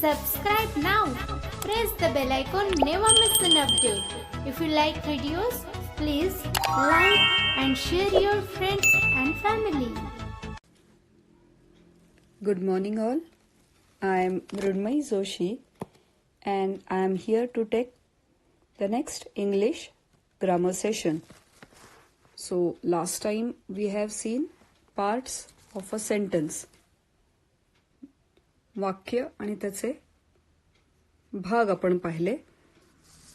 Subscribe now. Press the bell icon. Never miss an update. If you like videos, please like and share your friends and family. Good morning all. I am Mrunmayee Joshi and I am here to take the next English grammar session. So last time we have seen parts of a sentence. वाक्य आणि त्याचे भाग आपण पाहिले.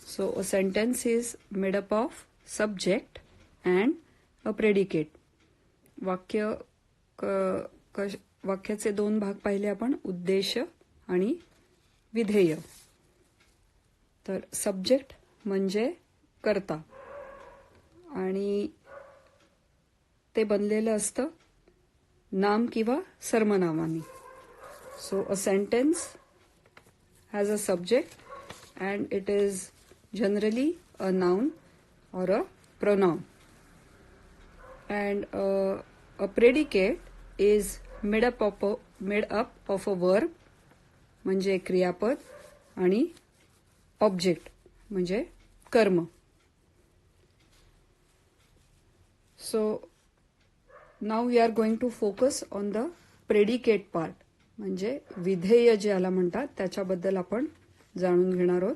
So a sentence is made up of subject and a predicate. वाक्याचे दोन भाग पाहिले आपण, उद्देश आणि विधेय. तर सब्जेक्ट म्हणजे कर्ता आणि ते बनलेलं असतं नाम किंवा सर्वनामांनी. So a sentence has a subject and it is generally a noun or a pronoun. And a predicate is made up of a verb म्हणजे क्रियापद आणि ऑब्जेक्ट म्हणजे कर्म. So now we are going to focus on the predicate part. म्हणजे विधेय ज्याला म्हणतात त्याच्याबद्दल आपण जाणून घेणार आहोत.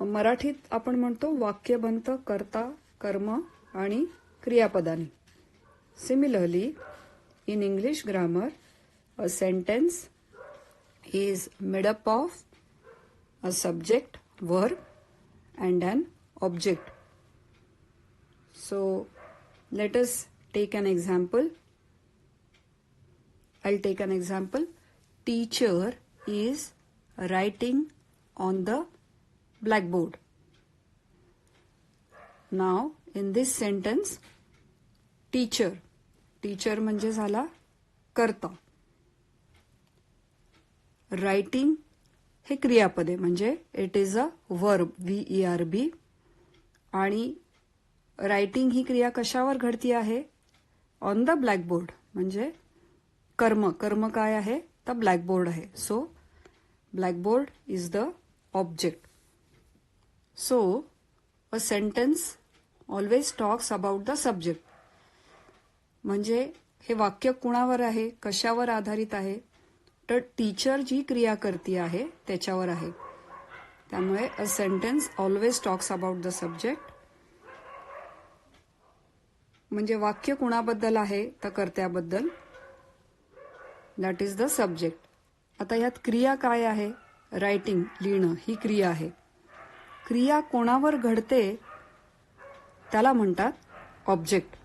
मराठीत आपण म्हणतो वाक्य बनतं कर्ता, कर्म आणि क्रियापदाने. Similarly in English grammar, a sentence is made up of a subject, verb and an object. So let us take an example. I'll take an example. Teacher is writing on the blackboard. Now in this sentence, teacher म्हणजे झाला कर्ता. Writing हे क्रियापद आहे म्हणजे it is a verb, VERB. आणि writing ही क्रिया कशावर घडती आहे? ऑन द ब्लॅकबोर्ड म्हणजे कर्म काय आहे? तर ब्लॅकबोर्ड आहे. So blackboard is the object. So a sentence always talks about the subject. म्हणजे हे वाक्य कुणावर आहे, कशावर आधारित आहे? तर टीचर जी क्रिया करती आहे त्याच्यावर आहे. त्यामुळे a sentence always talks about the subject. म्हणजे वाक्य कुणाबद्दल आहे? तर कर्त्याबद्दल. That is the subject. आता यात क्रिया काय आहे? रायटिंग, लिहिणं ही क्रिया आहे. क्रिया कोणावर घडते त्याला म्हणतात ऑब्जेक्ट.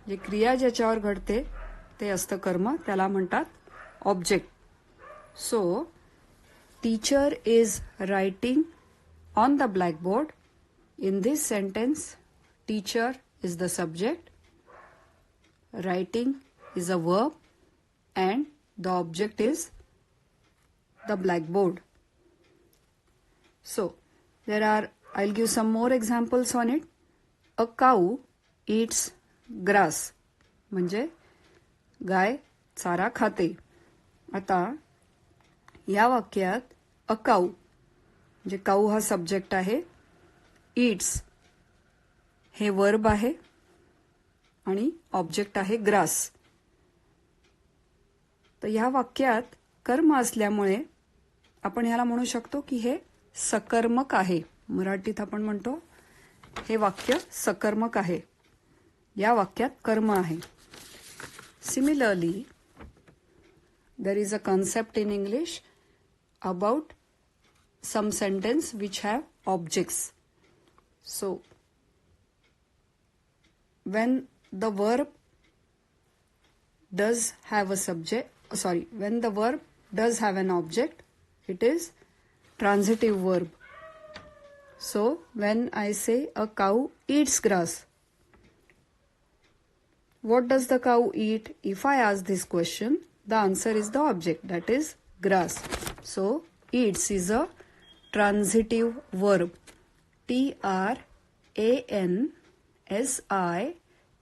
जे क्रिया ज्याच्यावर घडते ते असतं कर्म, त्याला म्हणतात object. So teacher is writing on the blackboard. In this sentence teacher is the subject, writing is a verb and the object is the blackboard. So I'll give some more examples on it. A cow eats grass म्हणजे गाय चारा खाते. आता या वाक्यात अ काऊ म्हणजे काऊ हा subject आहे, Yeats हे वर्ब आहे आणि ऑब्जेक्ट आहे ग्रास. तर ह्या वाक्यात कर्म असल्यामुळे आपण ह्याला म्हणू शकतो की हे सकर्मक आहे. मराठीत आपण म्हणतो हे वाक्य सकर्मक आहे. या वाक्यात कर्म आहे. Similarly there is a concept in English about some sentence which have objects. So when the verb does have an object, it is transitive verb. So when I say a cow eats grass, what does the cow eat? If I ask this question, the answer is the object, that is grass. So eats is a transitive verb.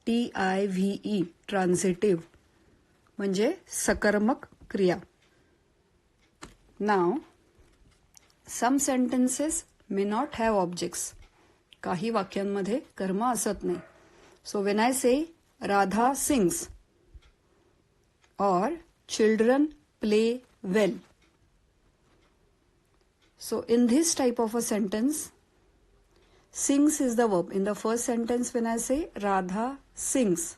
TRANSITIVE, transitive म्हणजे सकर्मक क्रिया. Now, some sentences may not have objects. काही वाक्यांमध्ये कर्म असत नाही. So when I say Radha sings or children play well. So in this type of a sentence, sings is the verb. In the first sentence when I say Radha sings,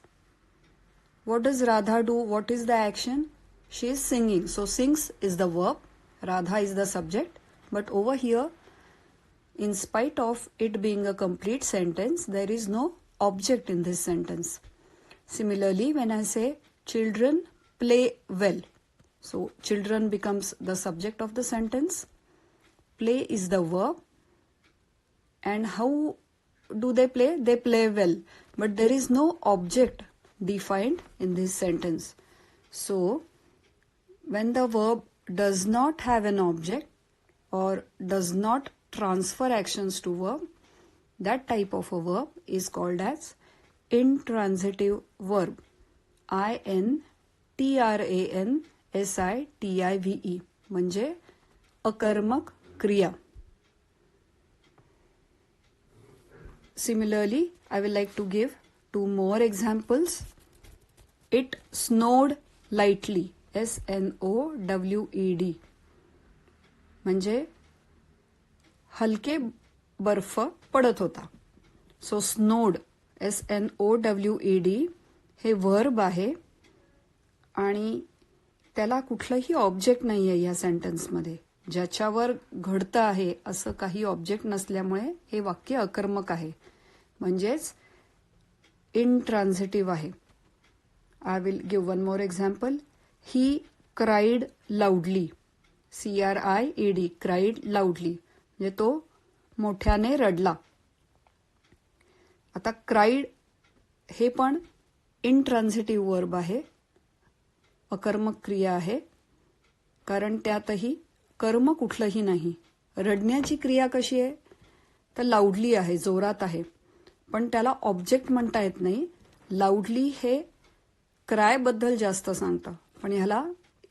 what does Radha do? What is the action? She is singing. So sings is the verb, Radha is the subject. But over here, in spite of it being a complete sentence, there is no object in this sentence. Similarly, when I say children play well, so children becomes the subject of the sentence, play is the verb, and how do they play? They play well, but there is no object defined in this sentence. So, when the verb does not have an object or does not transfer actions to verb, that type of a verb is called as intransitive verb. INTRANSITIVE म्हणजे अकर्मक क्रिया. Similarly, I will like to give 2 more examples. It snowed lightly. SNOWED म्हणजे हलके बर्फ पडत होता. So स्नोड SNOWED हे verb आहे आणि त्याला कुठलंही ऑब्जेक्ट नाही आहे या सेंटेन्समध्ये. ज्याच्यावर घडतं आहे असं काही ऑब्जेक्ट नसल्यामुळे हे वाक्य अकर्मक आहे, म्हणजेच इनट्रान्झिटिव्ह आहे. I will give 1 more example. He cried लाऊडली. CRIED cried लाऊडली म्हणजे तो मोठ्याने रडला. आता क्राईड हे पण इनट्रान्झिटिव्ह वर्ब आहे, अकर्मक क्रिया आहे, कारण त्यातही कर्म कुठलंही नाही. रडण्याची क्रिया कशी आहे तर लाऊडली आहे, जोरात आहे, पण त्याला ऑब्जेक्ट म्हणता येत नाही. लाऊडली हे क्राय बद्दल जास्त सांगतं, पण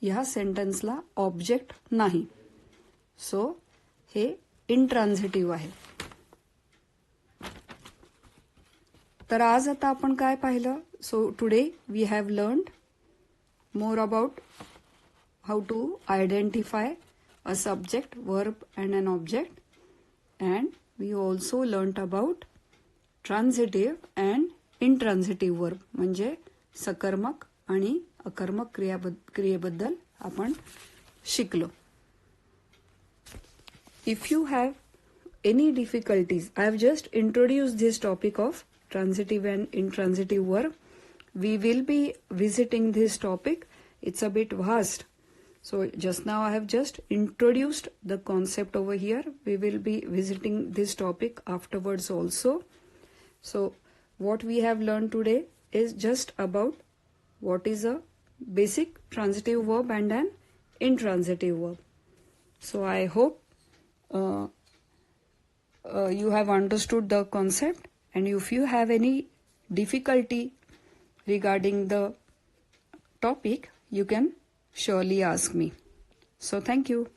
ह्या सेंटेन्सला ऑब्जेक्ट नाही. सो हे इनट्रान्झिटिव्ह आहे. तर आज आता आपण काय पाहिलं? So today we have learned more about how to identify a subject, verb and an object, and we also learned about transitive and intransitive verb म्हणजे सकर्मक आणि अकर्मक क्रियेबद्दल आपण शिकलो. If you have any difficulties, I have just introduced this topic of transitive and intransitive verb. We will be visiting this topic. It's a bit vast. So just now I have just introduced the concept over here. We will be visiting this topic afterwards also. So what we have learned today is just about what is a basic transitive verb and an intransitive verb. So I hope you have understood the concept, and if you have any difficulty regarding the topic, you can surely ask me. So thank you.